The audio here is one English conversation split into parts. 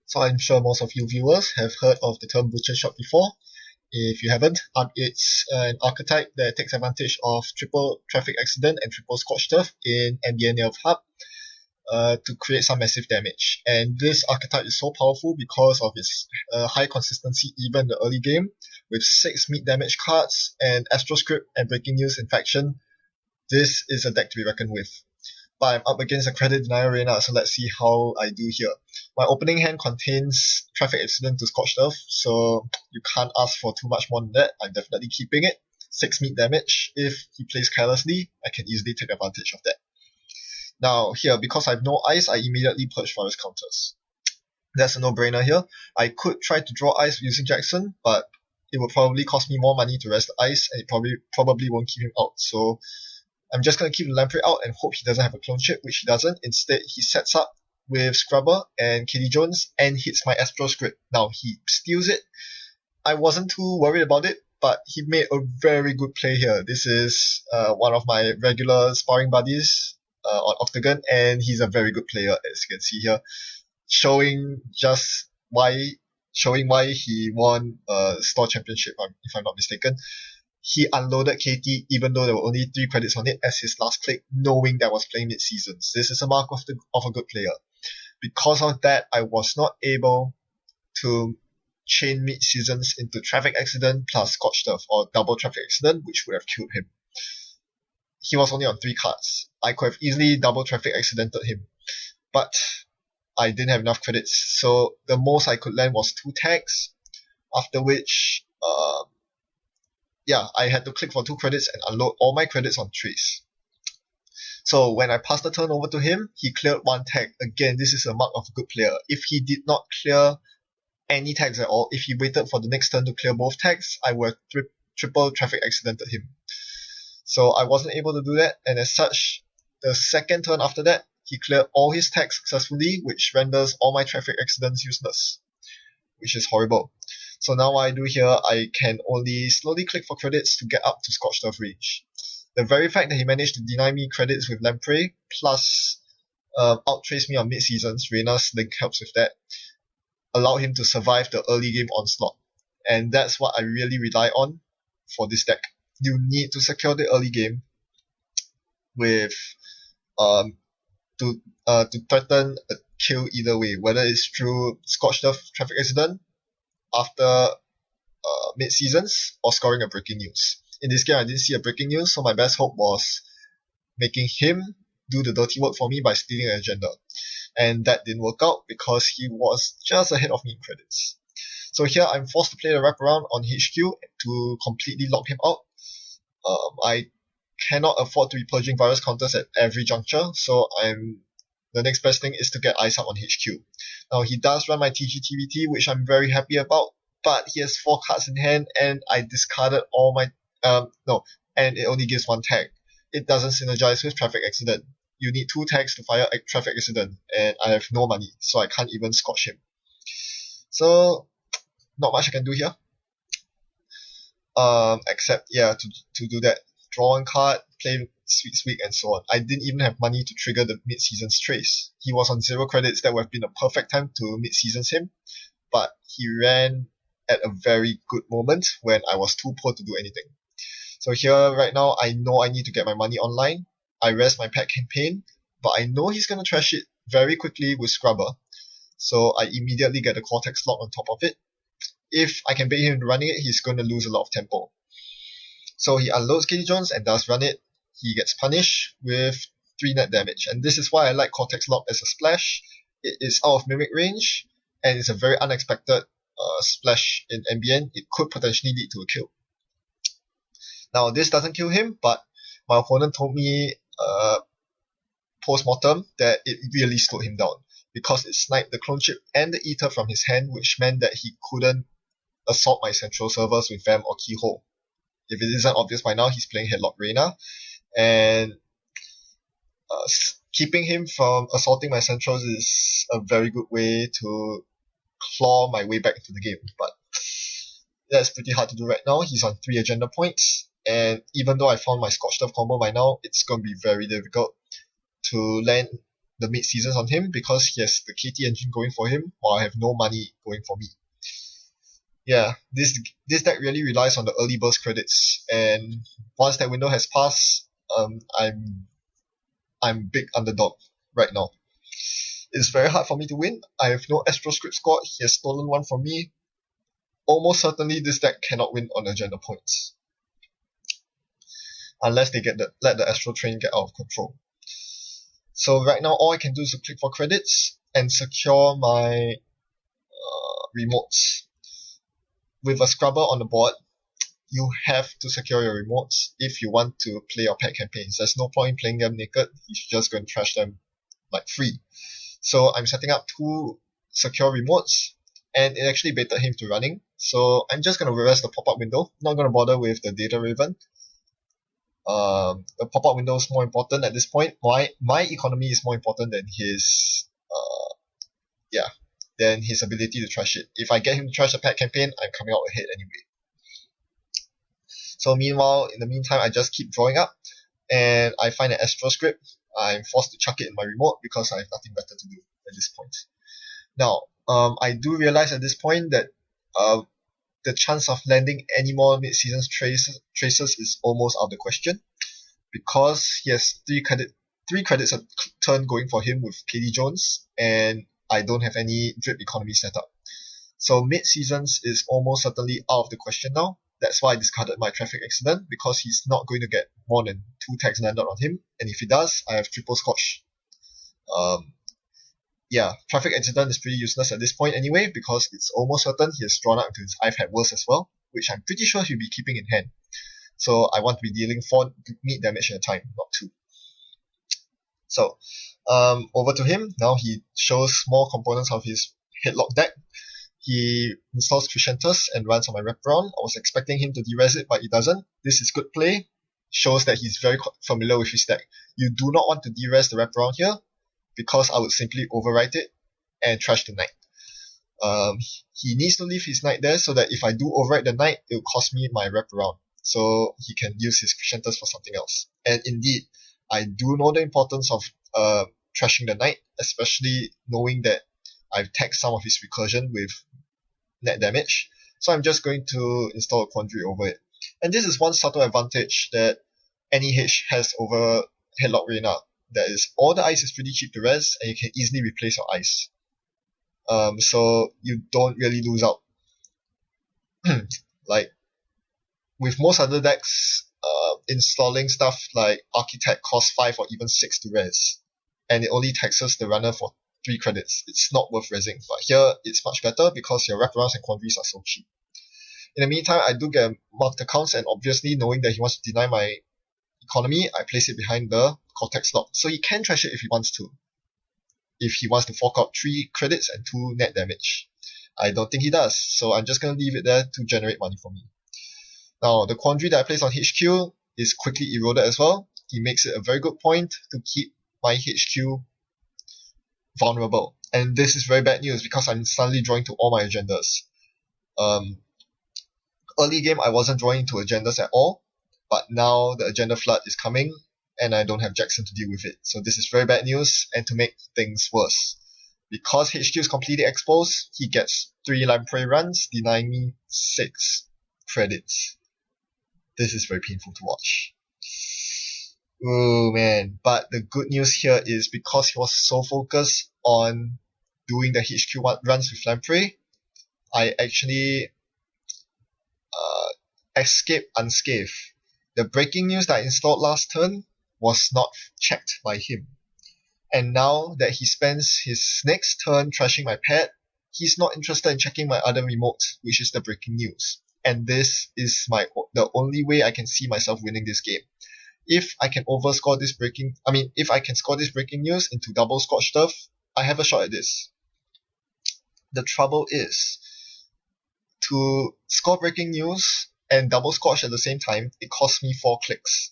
So I'm sure most of you viewers have heard of the term Butcher Shot before. If you haven't, it's an archetype that takes advantage of triple Traffic Accident and triple Scorched Earth in ambient of Hub to create some massive damage. And this archetype is so powerful because of its high consistency even in the early game, with 6 mid damage cards and Astro Script and Breaking News Infection. This is a deck to be reckoned with. But I'm up against a Credit Denier Arena, so let's see how I do here. My opening hand contains Traffic Accident to Scorched Earth, so you can't ask for too much more than that. I'm definitely keeping it. 6 mid damage. If he plays carelessly, I can easily take advantage of that. Now here, because I have no ice, I immediately purge forest counters. That's a no-brainer here. I could try to draw ice using Jackson, but it would probably cost me more money to rest the ice, and it probably won't keep him out. So I'm just going to keep the Lamprey out and hope he doesn't have a clone chip, which he doesn't. Instead, he sets up with Scrubber and Katie Jones and hits my Astro Script. Now, he steals it. I wasn't too worried about it, but he made a very good play here. This is one of my regular sparring buddies on Octagon, and he's a very good player, as you can see here, showing why he won store championship, if I'm not mistaken. He unloaded KT even though there were only 3 credits on it as his last click, knowing that I was playing mid-seasons. This is a mark of a good player. Because of that, I was not able to chain mid-seasons into Traffic Accident plus Scorched Earth, or double Traffic Accident, which would have killed him. He was only on 3 cards. I could have easily double Traffic Accidented him, but I didn't have enough credits, so the most I could land was 2 tags, after which I had to click for 2 credits and unload all my credits on Trace. So when I passed the turn over to him, he cleared 1 tag. Again, this is a mark of a good player. If he did not clear any tags at all, if he waited for the next turn to clear both tags, I would have triple Traffic Accidented him. So I wasn't able to do that, and as such, the second turn after that, he cleared all his tags successfully, which renders all my Traffic Accidents useless, which is horrible. So now what I do here, I can only slowly click for credits to get up to Scorched Earth range. The very fact that he managed to deny me credits with Lamprey, plus outtrace me on mid-seasons, Reina's link helps with that, allowed him to survive the early game onslaught. And that's what I really rely on for this deck. You need to secure the early game with to threaten a kill either way, whether it's through Scorched Earth Traffic Accident after mid-seasons or scoring a Breaking News. In this game, I didn't see a Breaking News, so my best hope was making him do the dirty work for me by stealing an agenda. And that didn't work out because he was just ahead of me in credits. So here I'm forced to play the wraparound on HQ to completely lock him out. I cannot afford to be purging virus counters at every juncture, so the next best thing is to get ice up on HQ. Now he does run my TGTVT, which I'm very happy about, but he has 4 cards in hand and I discarded all my and it only gives 1 tag. It doesn't synergize with Traffic Accident. You need 2 tags to fire a Traffic Accident, and I have no money, so I can't even scorch him. So not much I can do here. Except to do that. Draw 1 card, play sweep, and so on. I didn't even have money to trigger the mid-seasons trace. He was on 0 credits. That would have been a perfect time to mid-seasons him, but he ran at a very good moment when I was too poor to do anything. So here, right now, I know I need to get my money online. I rest my pet campaign, but I know he's going to trash it very quickly with Scrubber, so I immediately get the Cortex lock on top of it. If I can bait him into running it, he's going to lose a lot of tempo. So he unloads Katie Jones and does run it. He gets punished with 3 net damage, and this is why I like Cortex Lock as a splash. It is out of Mimic range, and it's a very unexpected splash in NBN. It could potentially lead to a kill. Now this doesn't kill him, but my opponent told me post-mortem that it really slowed him down, because it sniped the clone chip and the ether from his hand, which meant that he couldn't assault my central servers with Vam or Keyhole. If it isn't obvious by now, he's playing Headlock Reina, and keeping him from assaulting my centrals is a very good way to claw my way back into the game, but that's pretty hard to do right now. He's on 3 agenda points, and even though I found my Scorched Earth combo by now, it's going to be very difficult to land the mid-seasons on him because he has the KT engine going for him while I have no money going for me. Yeah, this deck really relies on the early burst credits, and once that window has passed, I'm big underdog right now. It's very hard for me to win. I have no Astro Script squad. He has stolen one from me. Almost certainly this deck cannot win on agenda points. Unless they let the Astro Train get out of control. So right now all I can do is to click for credits and secure my remotes. With a scrubber on the board, you have to secure your remotes if you want to play your pet campaigns. There's no point playing them naked. He's just going to trash them like free. So I'm setting up 2 secure remotes, and it actually baited him to running. So I'm just going to reverse the pop-up window. Not going to bother with the data raven. The pop-up window is more important at this point. My economy is more important than his than his ability to trash it. If I get him to trash the pet campaign, I'm coming out ahead anyway. So meanwhile, in the meantime, I just keep drawing up, and I find an Astro Script. I'm forced to chuck it in my remote because I have nothing better to do at this point. Now, I do realize at this point that the chance of landing any more mid-season traces is almost out of the question, because he has 3 credits a turn going for him with KD Jones, and I don't have any drip economy set up. So mid-seasons is almost certainly out of the question now. That's why I discarded my traffic accident, because he's not going to get more than 2 tags landed on him, and if he does, I have triple scotch. Traffic accident is pretty useless at this point anyway, because it's almost certain he has drawn out into his I've had worse as well, which I'm pretty sure he'll be keeping in hand. So I want to be dealing 4 meat damage at a time, not 2. So, over to him. Now he shows more components of his headlock deck. He installs Crescentus and runs on my wraparound. I was expecting him to de-res it, but he doesn't. This is good play. Shows that he's very familiar with his deck. You do not want to de-res the wraparound here, because I would simply overwrite it and trash the knight. He needs to leave his knight there so that if I do overwrite the knight, it will cost me my wraparound. So he can use his Crescentus for something else. And indeed, I do know the importance of trashing the knight, especially knowing that I've tagged some of his recursion with net damage. So I'm just going to install a Quandary over it. And this is one subtle advantage that NEH has over Headlock Reina. That is, all the ice is pretty cheap to res, and you can easily replace your ice. So you don't really lose out. Like, with most other decks, installing stuff like Architect costs 5 or even 6 to res, and it only taxes the runner for 3 credits. It's not worth resing, but here it's much better because your wraparounds and quandaries are so cheap. In the meantime, I do get marked accounts, and obviously knowing that he wants to deny my economy, I place it behind the Cortex lock. So he can trash it if he wants to. If he wants to fork out 3 credits and 2 net damage. I don't think he does, so I'm just going to leave it there to generate money for me. Now, the Quandary that I place on HQ is quickly eroded as well. He makes it a very good point to keep my HQ vulnerable. And this is very bad news because I'm suddenly drawing to all my agendas. Early game, I wasn't drawing to agendas at all, but now the agenda flood is coming, and I don't have Jackson to deal with it. So this is very bad news, and to make things worse, because HQ is completely exposed, he gets 3 Lamprey runs, denying me 6 credits. This is very painful to watch. Oh man, but the good news here is because he was so focused on doing the HQ runs with Lamprey, I actually escaped unscathed. The breaking news that I installed last turn was not checked by him. And now that he spends his next turn trashing my pet, he's not interested in checking my other remote, which is the breaking news. And this is the only way I can see myself winning this game. If I can score this breaking news into double Scorch Turf, I have a shot at this. The trouble is, to score breaking news and double Scorch at the same time, it costs me 4 clicks.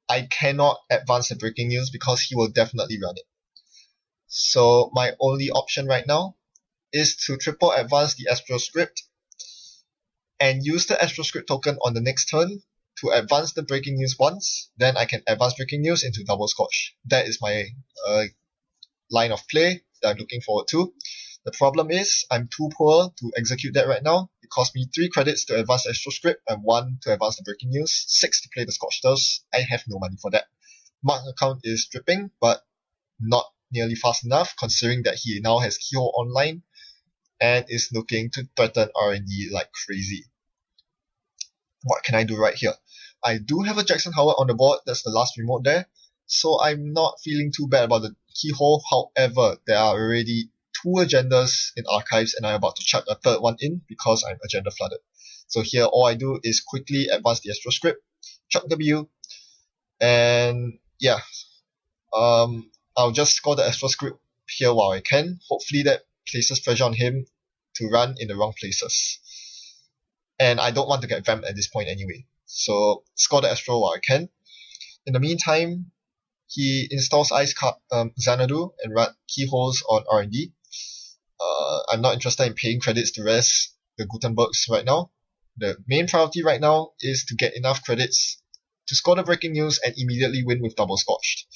I cannot advance the breaking news because he will definitely run it. So my only option right now is to triple advance the Astro Script and use the Astro Script token on the next turn to advance the breaking news once, then I can advance breaking news into double scotch. That is my line of play that I'm looking forward to. The problem is I'm too poor to execute that right now. It cost me 3 credits to advance the Astro script and 1 to advance the breaking news, 6 to play the Scotch Turfs. I have no money for that. Mark account is dripping, but not nearly fast enough considering that he now has Keyhole online and is looking to threaten R&D like crazy. What can I do right here? I do have a Jackson Howard on the board, that's the last remote there, so I'm not feeling too bad about the Keyhole. However, there are already 2 agendas in archives and I'm about to chuck a 3rd one in because I'm agenda flooded. So here all I do is quickly advance the Astro script, chuck W, and yeah, I'll just score the Astro script here while I can. Hopefully that places pressure on him to run in the wrong places. And I don't want to get vamped at this point anyway. So score the Astro while I can. In the meantime, he installs Xanadu and run keyholes on R&D. I'm not interested in paying credits to rest the Gutenbergs right now. The main priority right now is to get enough credits to score the breaking news and immediately win with double scotched.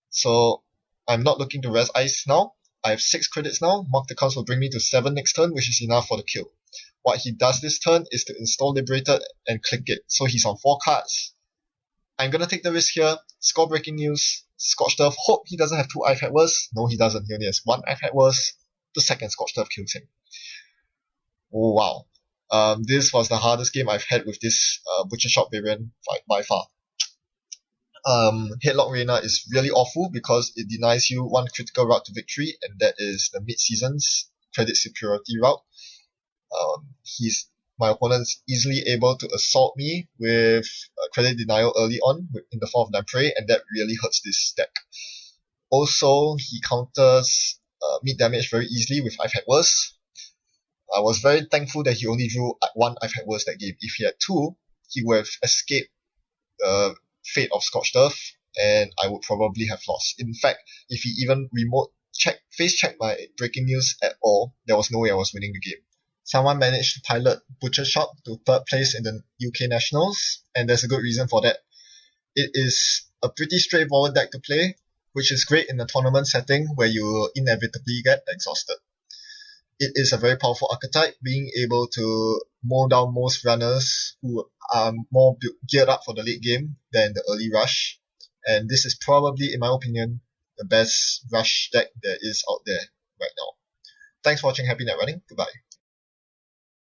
So I'm not looking to rest ice now. I have 6 credits now. Marked accounts will bring me to 7 next turn, which is enough for the kill. What he does this turn is to install Liberated and click it. So he's on 4 cards. I'm gonna take the risk here, score breaking news, Scotch Turf, hope he doesn't have 2 iPad worse. No, he doesn't. He only has 1 iPad worse. The second Scotch Turf kills him. Oh wow. This was the hardest game I've had with this Butcher Shop variant by far. Headlock Reina is really awful because it denies you 1 critical route to victory, and that is the mid-season's credit superiority route. My opponent's easily able to assault me with credit denial early on in the form of Lamprey, and that really hurts this deck. Also, he counters mid damage very easily with I've Had Worse. I was very thankful that he only drew 1 I've Had Worse that game. If he had 2, he would have escaped the fate of Scotch Turf, and I would probably have lost. In fact, if he even face checked my breaking news at all, there was no way I was winning the game. Someone managed to pilot Butcher Shop to 3rd place in the UK Nationals, and there's a good reason for that. It is a pretty straightforward deck to play, which is great in a tournament setting where you inevitably get exhausted. It is a very powerful archetype, being able to mow down most runners who are more geared up for the late game than the early rush, and this is probably, in my opinion, the best rush deck there is out there right now. Thanks for watching. Happy net running. Goodbye.